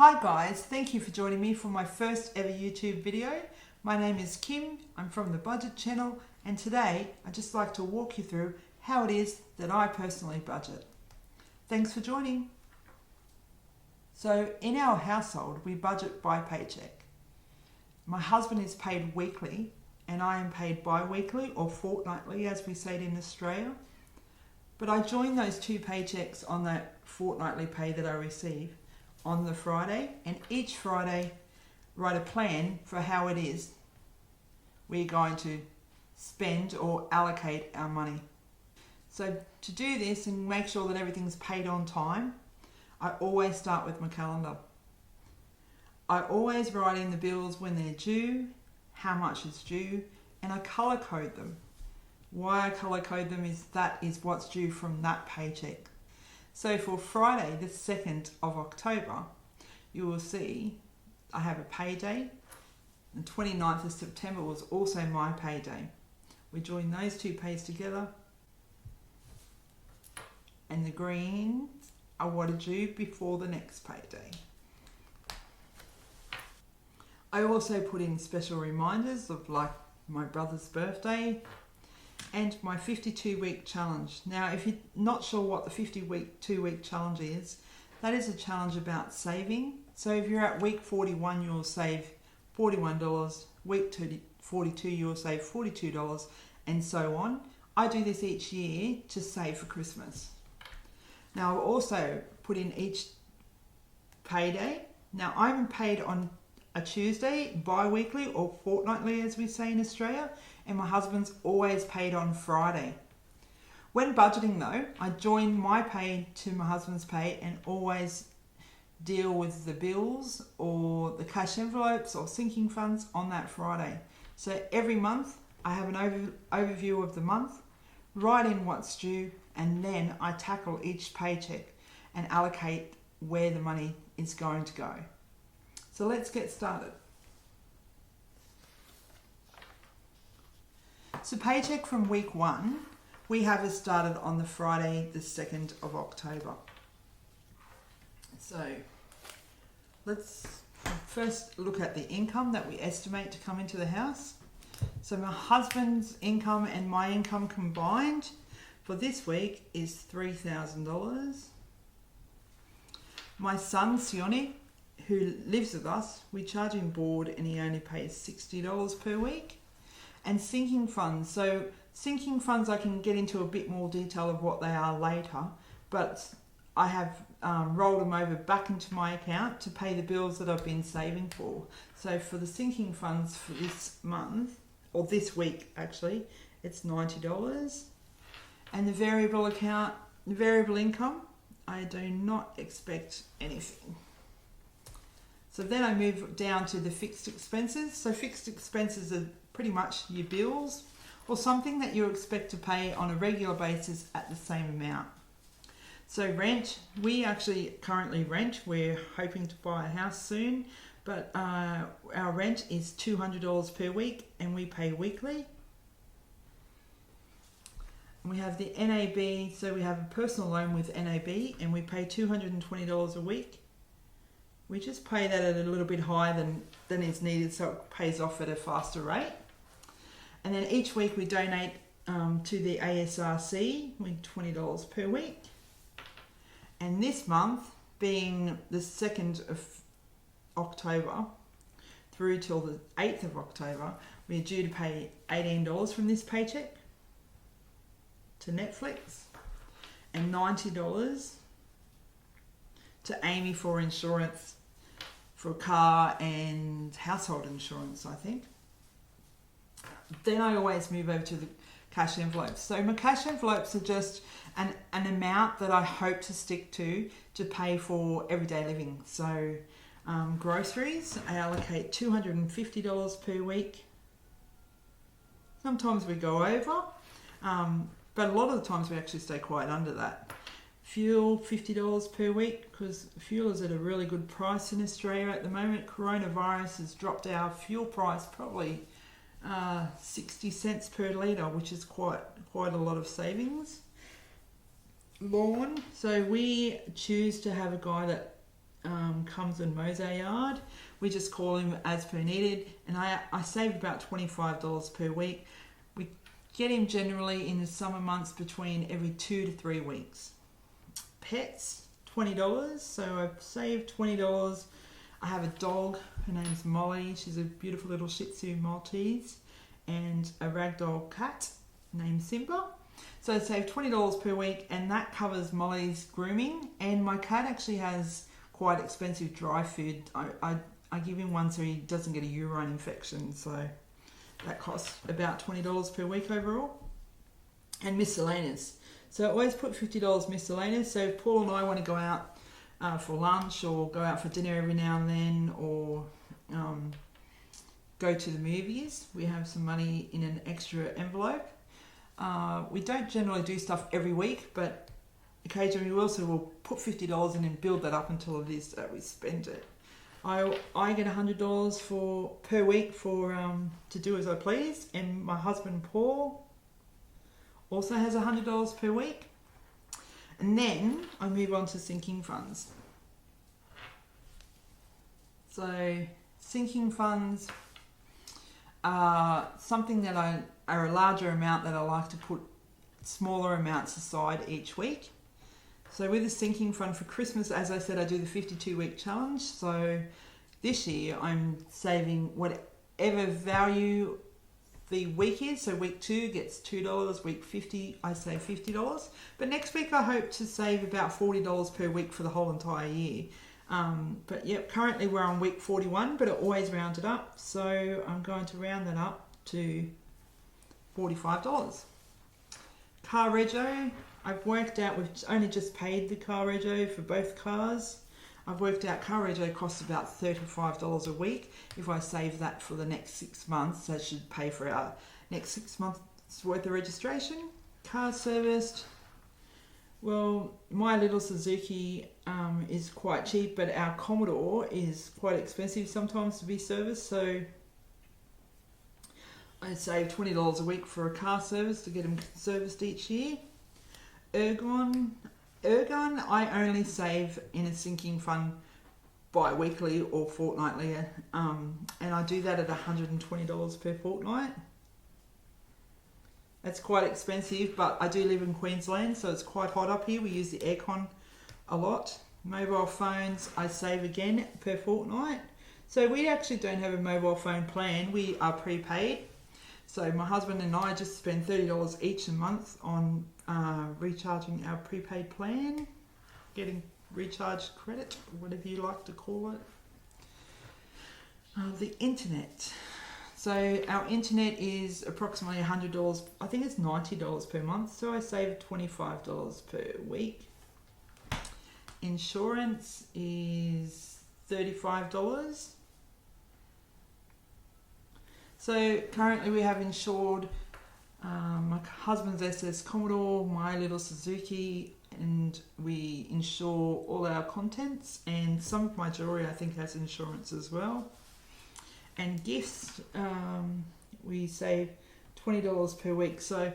Hi guys, thank you for joining me for my first ever YouTube video. My name is Kim, I'm from the Budget channel, and today I'd just like to walk you through how it is that I personally budget. Thanks for joining. So in our household we budget by paycheck. My husband is paid weekly and I am paid bi-weekly or fortnightly as we say it in Australia. But I join those two paychecks on that fortnightly pay that I receive on the Friday, and each Friday write a plan for how it is we're going to spend or allocate our money. So to do this and make sure that everything's paid on time, I always start with my calendar. I always write in the bills when they're due, how much is due, and I colour code them. Why I colour code them is that is what's due from that paycheck. So for Friday, the 2nd of October, you will see I have a payday. The 29th of September was also my payday. We join those two pays together. And the greens are what are due before the next payday. I also put in special reminders of like my brother's birthday and my 52-week challenge. Now, if you're not sure what the 52-week challenge is, that is a challenge about saving. So if you're at week 41, you'll save $41. Week 42, you'll save $42, and so on. I do this each year to save for Christmas. Now, I'll also put in each payday. Now, I'm paid on a Tuesday, bi-weekly or fortnightly as we say in Australia, and my husband's always paid on Friday. When budgeting though, I join my pay to my husband's pay and always deal with the bills or the cash envelopes or sinking funds on that Friday. So every month I have an overview of the month, write in what's due, and then I tackle each paycheck and allocate where the money is going to go. So let's get started. So paycheck from week 1, we have it started on the Friday, the 2nd of October. So let's first look at the income that we estimate to come into the house. So my husband's income and my income combined for this week is $3,000. My son, Sione, who lives with us, we charge him board and he only pays $60 per week. And sinking funds. So sinking funds, I can get into a bit more detail of what they are later, but I have rolled them over back into my account to pay the bills that I've been saving for. So for the sinking funds for this month, or this week actually, it's $90. And the variable account, the variable income, I do not expect anything. So then I move down to the fixed expenses. So fixed expenses are pretty much your bills or something that you expect to pay on a regular basis at the same amount. So rent, we actually currently rent. We're hoping to buy a house soon, but our rent is $200 per week and we pay weekly. We have the NAB, so we have a personal loan with NAB and we pay $220 a week. We just pay that at a little bit higher than is needed so it pays off at a faster rate. And then each week we donate to the ASRC with $20 per week. And this month, being the 2nd of October through till the 8th of October, we're due to pay $18 from this paycheck to Netflix and $90 to Amy for insurance, for car and household insurance, I think. Then I always move over to the cash envelopes. So my cash envelopes are just an amount that I hope to stick to pay for everyday living. So groceries, I allocate $250 per week. Sometimes we go over, but a lot of the times we actually stay quite under that. Fuel, $50 per week, because fuel is at a really good price in Australia at the moment. Coronavirus has dropped our fuel price probably 60 cents per litre, which is quite a lot of savings. Lawn, so we choose to have a guy that comes and mows our yard. We just call him as per needed, and I save about $25 per week. We get him generally in the summer months between every 2 to 3 weeks. Pets, $20, so I've saved $20. I have a dog, her name's Molly, she's a beautiful little Shih Tzu Maltese, and a ragdoll cat named Simba. So I save $20 per week, and that covers Molly's grooming, and my cat actually has quite expensive dry food. I give him one so he doesn't get a urine infection, so that costs about $20 per week overall. And miscellaneous. So I always put $50 miscellaneous. So if Paul and I want to go out for lunch or go out for dinner every now and then, or go to the movies, we have some money in an extra envelope. We don't generally do stuff every week, but occasionally we also will put $50 in and build that up until it is that we spend it. I get $100 per week to do as I please, and my husband Paul also has $100 per week. And then I move on to sinking funds. So sinking funds are something that are a larger amount that I like to put smaller amounts aside each week. So with the sinking fund for Christmas, as I said, I do the 52-week challenge. So this year I'm saving whatever value the week is. So week 2 gets $2, week 50 I save $50. But next week I hope to save about $40 per week for the whole entire year. But yep, currently we're on week 41, but it always rounded up. So I'm going to round that up to $45. Car rego, I've worked out, we've only just paid the car rego for both cars. I've worked out car rego costs about $35 a week. If I save that for the next 6 months, that should pay for our next 6 months worth of registration. Car serviced, well, my little Suzuki is quite cheap, but our Commodore is quite expensive sometimes to be serviced, so I save $20 a week for a car service to get them serviced each year. Ergon, I only save in a sinking fund bi-weekly or fortnightly, and I do that at $120 per fortnight. That's quite expensive, but I do live in Queensland, so it's quite hot up here. We use the aircon a lot. Mobile phones, I save again per fortnight. So we actually don't have a mobile phone plan. We are prepaid. So my husband and I just spend $30 each a month on recharging our prepaid plan, getting recharge credit, whatever you like to call it. The internet. So our internet is approximately $100. I think it's $90 per month. So I save $25 per week. Insurance is $35. So currently we have insured my husband's SS Commodore, my little Suzuki, and we insure all our contents, and some of my jewellery I think has insurance as well. And gifts, we save $20 per week. So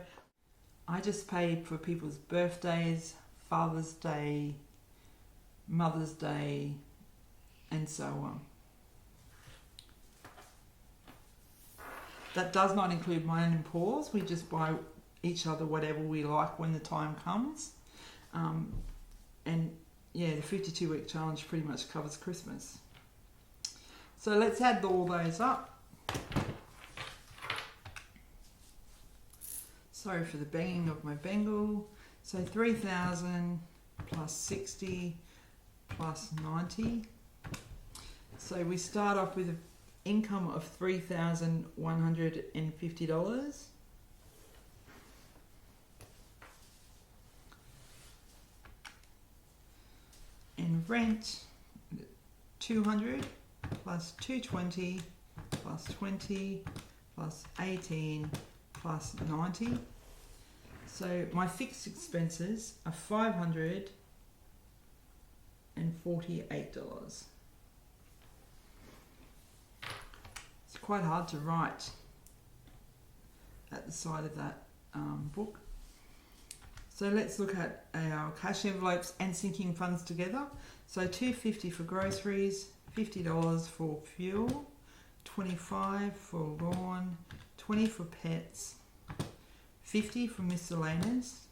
I just pay for people's birthdays, Father's Day, Mother's Day, and so on. That does not include mine and Paul's. We just buy each other whatever we like when the time comes. And yeah, the 52-week challenge pretty much covers Christmas. So let's add all those up. Sorry for the banging of my Bengal. So 3,000 plus 60 plus 90. So we start off with an income of $3,150. And rent, 200 plus 220 plus 20 plus 18 plus 90. So my fixed expenses are $548. It's quite hard to write at the side of that book. So let's look at our cash envelopes and sinking funds together. So $2.50 for groceries, $50 for fuel, $25 for lawn, $20 for pets, $50 for miscellaneous,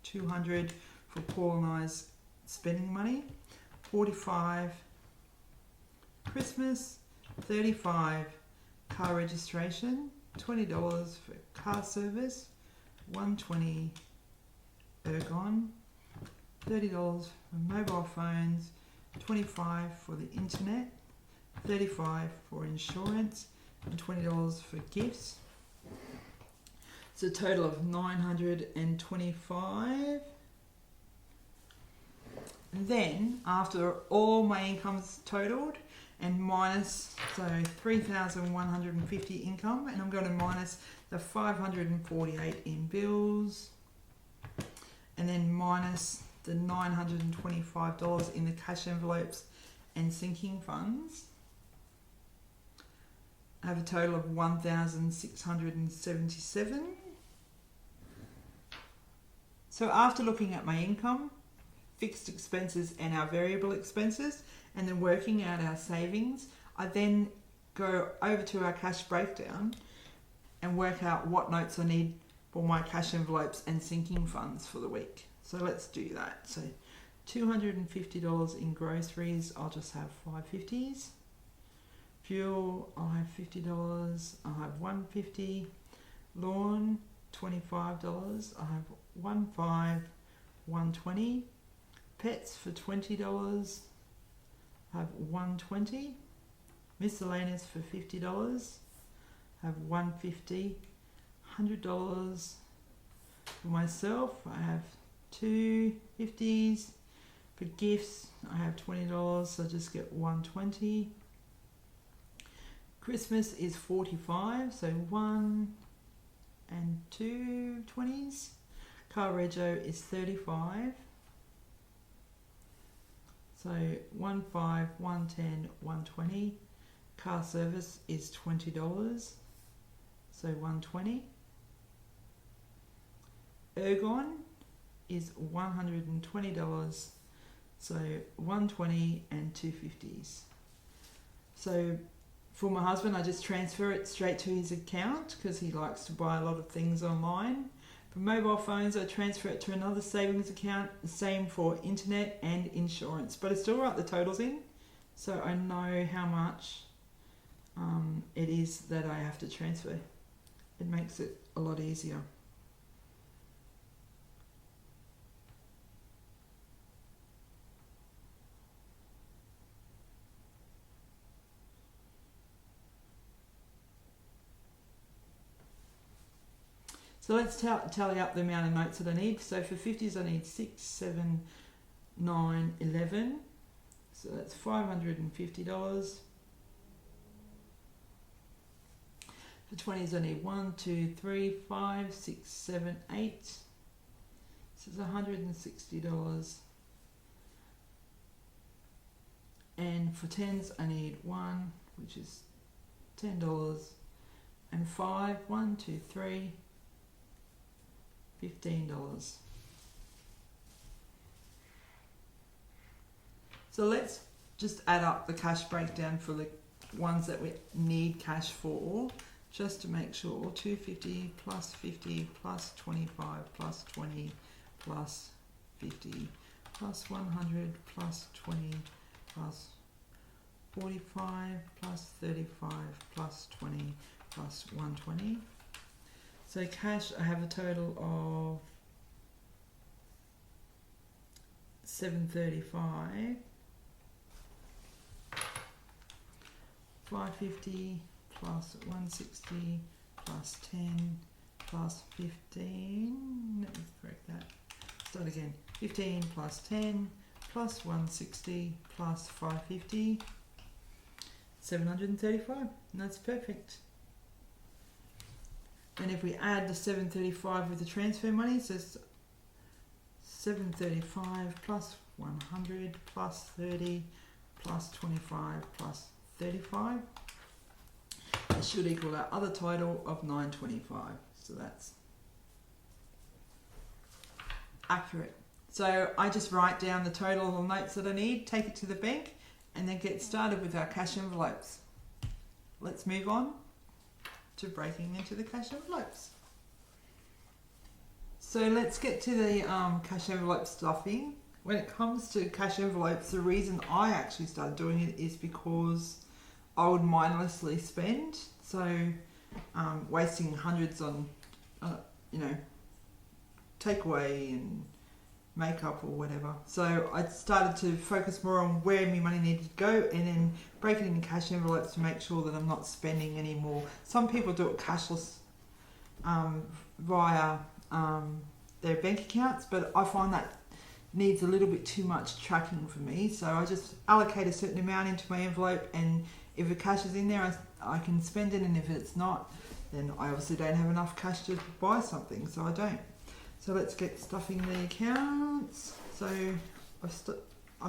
$200 for Paul and I's spending money, $45 Christmas, $35 car registration, $20 for car service, $120 ergon, $30 for mobile phones, $25 for the internet, $35 for insurance, and $20 for gifts. It's a total of $925. And then after all my income's totaled and minus, so 3,150 income, and I'm going to minus the 548 in bills, and then minus the $925 in the cash envelopes and sinking funds. I have a total of 1,677. So after looking at my income, fixed expenses and our variable expenses, and then working out our savings, I then go over to our cash breakdown and work out what notes I need for my cash envelopes and sinking funds for the week. So let's do that. So $250 in groceries, I'll just have 550s. Fuel, I'll have $50, I'll have $150. Lawn, $25, I'll have $120. Pets for $20, I have $120. Miscellaneous for $50, I have $150. $100 for myself, I have $250s. For gifts, I have $20, so I just get $120. Christmas is $45, so 1 and 2 20s. Car rego is $35. So 1, 5, 1, 10, 120. Car service is $20, so $120. Ergon is $120, so $120 and $250s. So for my husband, I just transfer it straight to his account because he likes to buy a lot of things online. For mobile phones, I transfer it to another savings account, the same for internet and insurance. But I still write the totals in, so I know how much it is that I have to transfer. It makes it a lot easier. So let's tally up the amount of notes that I need. So for 50s, I need 6, 7, 9, 11. So that's $550. For 20s, I need 1, 2, 3, 5, 6, 7, 8. So it's $160. And for 10s, I need 1, which is $10. And 5, 1, 2, 3. $15. So let's just add up the cash breakdown for the ones that we need cash for, just to make sure. 250 plus 50 plus 25 plus 20 plus 50 plus 100 plus 20 plus 45 plus 35 plus 20 plus 120. So cash, I have a total of $735, $550 plus 160 plus 10 plus 15. Let me correct that. Start again. 15 plus 10 plus 160 plus 550. 735, and that's perfect. And if we add the 735 with the transfer money, so it's 735 plus 100 plus 30 plus 25 plus 35. It should equal our other total of 925. So that's accurate. So I just write down the total of the notes that I need, take it to the bank, and then get started with our cash envelopes. Let's move on to breaking into the cash envelopes. So let's get to the cash envelope stuffing. When it comes to cash envelopes, the reason I actually started doing it is because I would mindlessly spend. So wasting hundreds on, takeaway and makeup or whatever. So I started to focus more on where my money needed to go and then break it into cash envelopes to make sure that I'm not spending any more. Some people do it cashless via their bank accounts, but I find that needs a little bit too much tracking for me. So I just allocate a certain amount into my envelope, and if the cash is in there, I can spend it, and if it's not, then I obviously don't have enough cash to buy something, so I don't. So let's get stuffing the accounts. So I've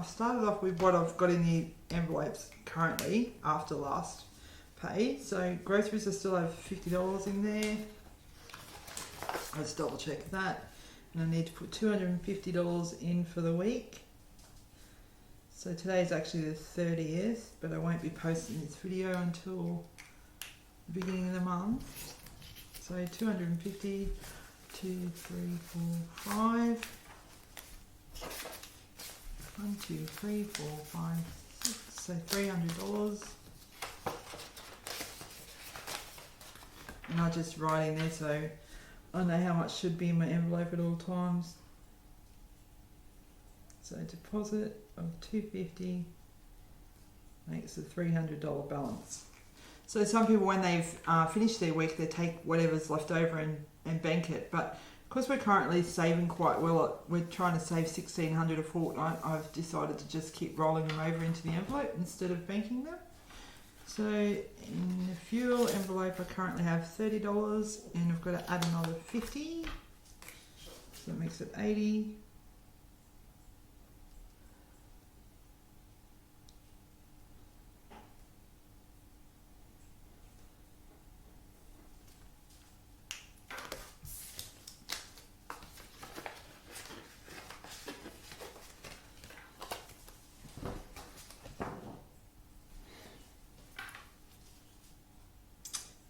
started off with what I've got in the envelopes currently after last pay. So groceries, I still have $50 in there. I just double check that. And I need to put $250 in for the week. So today is actually the 30th, but I won't be posting this video until the beginning of the month. So 250, 2, 3, 4, 5. 1, 2, 3, 4, 5, 6. So $300. And I just write in there so I know how much should be in my envelope at all times. So deposit of $250 makes a $300 balance. So some people, when they've finished their week, they take whatever's left over and bank it. But because we're currently saving quite well, we're trying to save $1,600 a fortnight, I've decided to just keep rolling them over into the envelope instead of banking them. So in the fuel envelope, I currently have $30, and I've got to add another $50. So that makes it $80.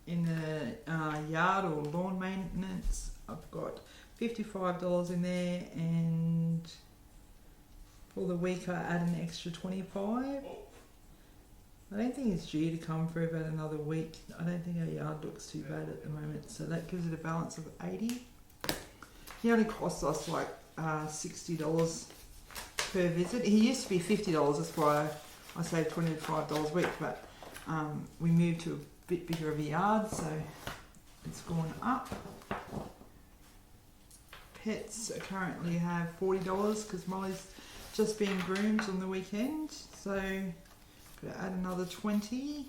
In the yard or lawn maintenance, I've got $55 in there, and for the week I add an extra $25. I don't think it's due to come for about another week. I don't think our yard looks too bad at the moment, so that gives it a balance of $80. He only costs us like $60 per visit. He used to be $50, that's why I saved $25 a week, but we moved to a bit bigger of a yard, so it's gone up. Pets currently have $40 because Molly's just being groomed on the weekend, so got to add another $20.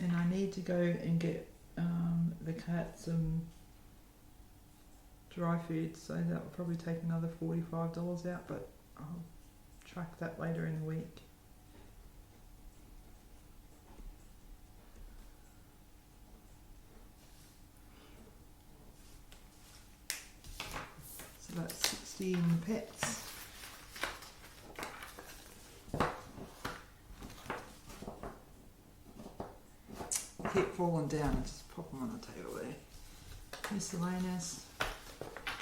And I need to go and get the cat some dry food, so that will probably take another $45 out, but I'll track that later in the week. So that's 60 in the pets. Keep falling down and just pop them on the table there. Miscellaneous.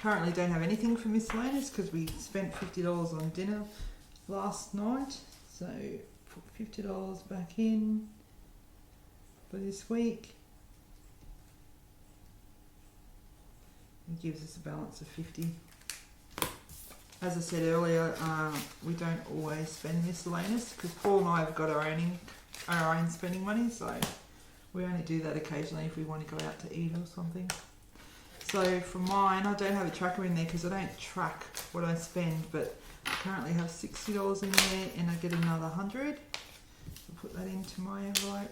Currently don't have anything for miscellaneous because we spent $50 on dinner last night. So put $50 back in for this week. It gives us a balance of $50. As I said earlier, we don't always spend miscellaneous because Paul and I have got our own spending money, so we only do that occasionally if we want to go out to eat or something. So for mine, I don't have a tracker in there because I don't track what I spend, but I currently have $60 in there and I get another $100. I'll put that into my envelope.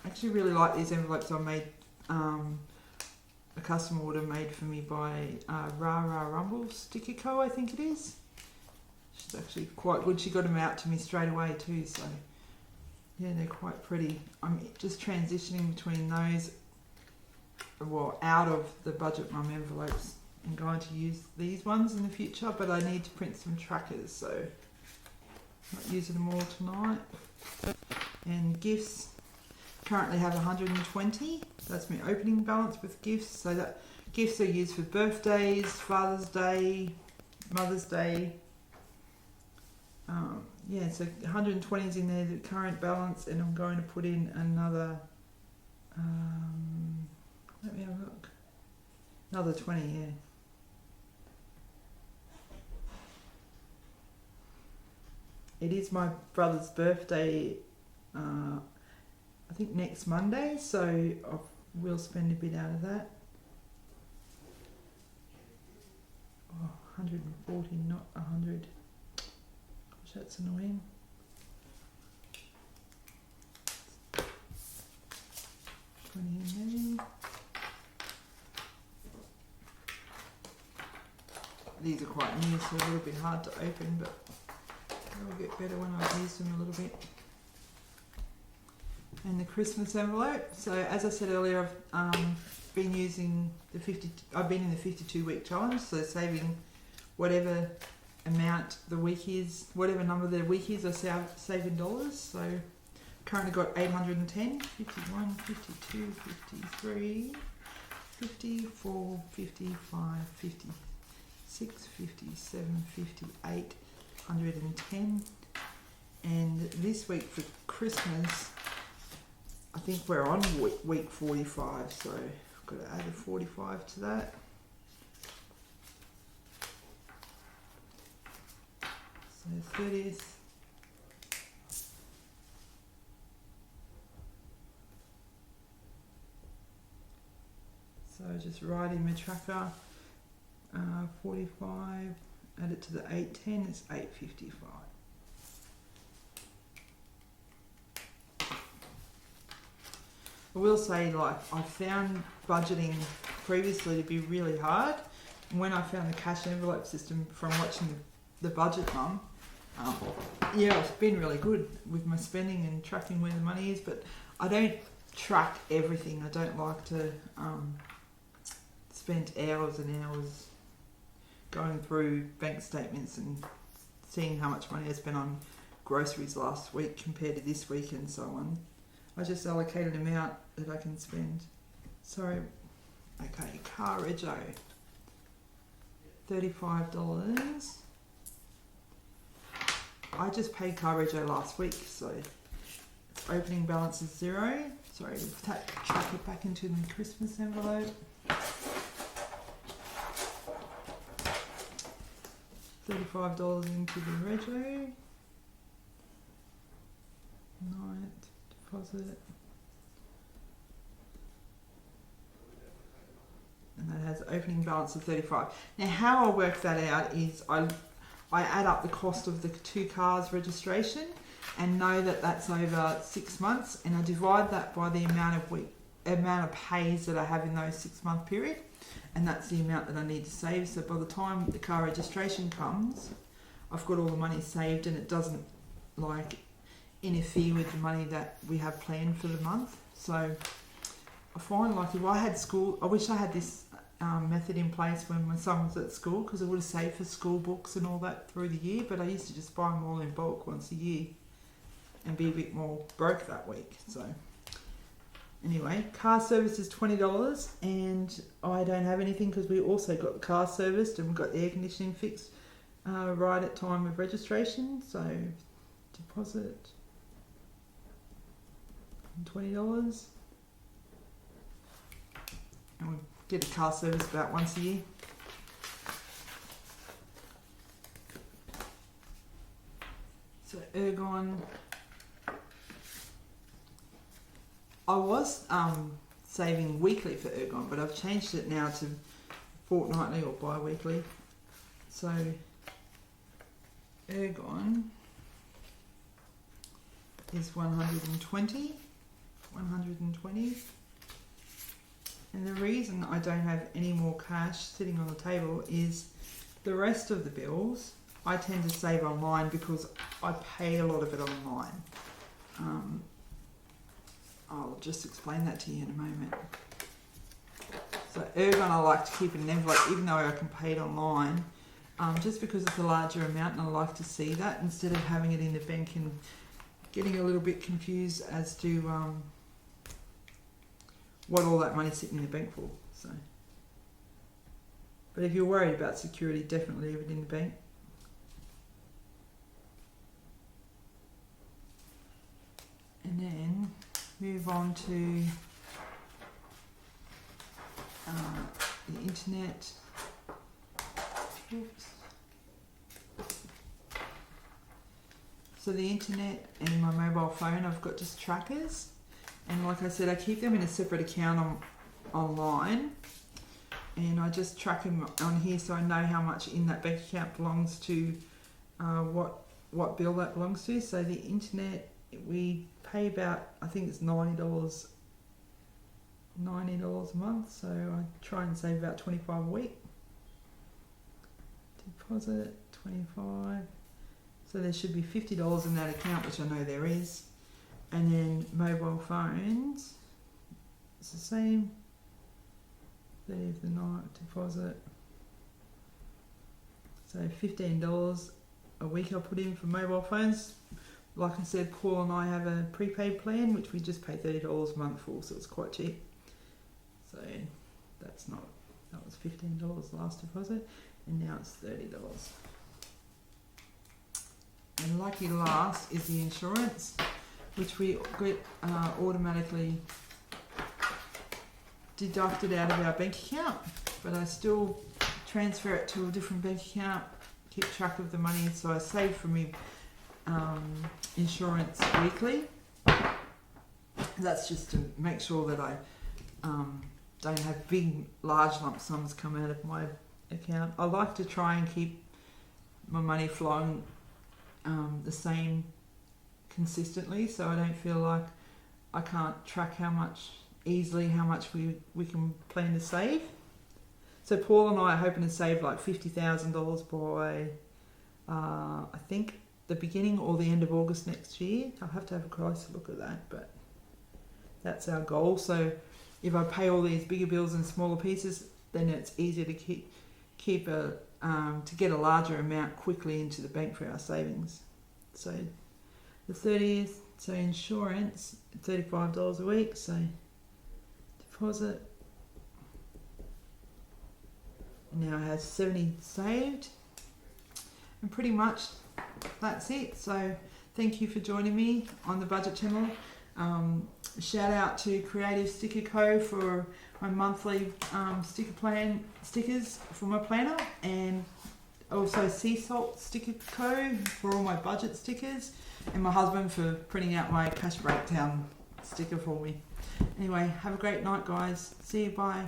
I actually really like these envelopes. I made a custom order made for me by Rah Rah Rumble Sticker Co, I think it is. She's actually quite good. She got them out to me straight away too, so yeah, they're quite pretty. I'm just transitioning between those well, out of the Budget Mum envelopes and going to use these ones in the future, but I need to print some trackers, so I'm not using them all tonight. And gifts, currently have 120. That's my opening balance with gifts. So that gifts are used for birthdays, Father's Day, Mother's Day. Yeah, so 120 is in there, the current balance, and I'm going to put in another, let me have a look, another 20, yeah. It is my brother's birthday, I think next Monday, so I will spend a bit out of that. Oh, 140, not 100. Gosh, that's annoying. In there. These are quite new, so a little bit hard to open, but they'll get better when I've used them a little bit. And the Christmas envelope. So as I said earlier, I've been using the I've been in the 52-week challenge, so saving whatever amount the week is, whatever number the week is, I save in dollars. So currently got 810, 51, 52, 53, 54, 55, 56, 57, 58, 110. And this week for Christmas, I think we're on week 45, so I've got to add a 45 to that. So 30th. So just write in my tracker, 45, add it to the 810, it's 855. I will say, like, I found budgeting previously to be really hard. And when I found the cash envelope system from watching the Budget Mum, yeah, it's been really good with my spending and tracking where the money is, but I don't track everything. I don't like to spend hours and hours going through bank statements and seeing how much money I spent on groceries last week compared to this week and so on. I just allocate an amount that I can spend. Sorry, okay, car rego, $35. I just paid car rego last week, so opening balance is 0. Sorry, we'll chuck it back into the Christmas envelope. $35 into the rego. Night deposit. And that has opening balance of 35. Now how I work that out is I add up the cost of the 2 cars registration and know that that's over 6 months, and I divide that by the amount of pays that I have in those 6-month period, and that's the amount that I need to save. So by the time the car registration comes, I've got all the money saved and it doesn't like interfere with the money that we have planned for the month. So I find, like, if I had school, I wish I had this method in place when my son was at school, because I would have saved for school books and all that through the year, but I used to just buy them all in bulk once a year and be a bit more broke that week. So anyway, car service is $20, and I don't have anything because we also got the car serviced and we've got the air conditioning fixed right at time of registration. So deposit $20, and we get a car service about once a year. So Ergon, I was saving weekly for Ergon, but I've changed it now to fortnightly or bi-weekly. So Ergon is 120. And the reason I don't have any more cash sitting on the table is the rest of the bills I tend to save online because I pay a lot of it online. I'll just explain that to you in a moment. So Urban I like to keep in an envelope, even though I can pay it online, just because it's a larger amount and I like to see that instead of having it in the bank and getting a little bit confused as to what all that money's sitting in the bank for. So, but if you're worried about security, definitely leave it in the bank. And then move on to the internet. Oops. So the internet and my mobile phone, I've got just trackers, and like I said, I keep them in a separate account online, and I just track them on here so I know how much in that bank account belongs to what bill that belongs to. So the internet, we pay about, I think it's $90 a month, so I try and save about $25 a week. Deposit $25, so there should be $50 in that account, which I know there is. And then mobile phones, it's the same, 30th the night deposit, so $15 a week I put in for mobile phones. Like I said, Paul and I have a prepaid plan which we just pay $30 a month for, so it's quite cheap. So that was $15 last deposit, and now it's $30. And lucky last is the insurance, which we get automatically deducted out of our bank account, but I still transfer it to a different bank account, keep track of the money, so I save for me insurance weekly. That's just to make sure that I don't have big large lump sums come out of my account. I like to try and keep my money flowing the same consistently, so I don't feel like I can't track how much we can plan to save. So Paul and I are hoping to save like $50,000 by I think the beginning or the end of August next year. I'll have to have a closer look at that, but that's our goal. So if I pay all these bigger bills in smaller pieces, then it's easier to to get a larger amount quickly into the bank for our savings. So the 30th, so insurance, $35 a week, so deposit. Now I have 70 saved, and pretty much that's it. So thank you for joining me on the Budget channel. Shout out to Creative Sticker Co for my monthly stickers for my planner, and also Sea Salt Sticker Co for all my budget stickers, and my husband for printing out my cash breakdown sticker for me. Anyway, have a great night guys. See you, bye.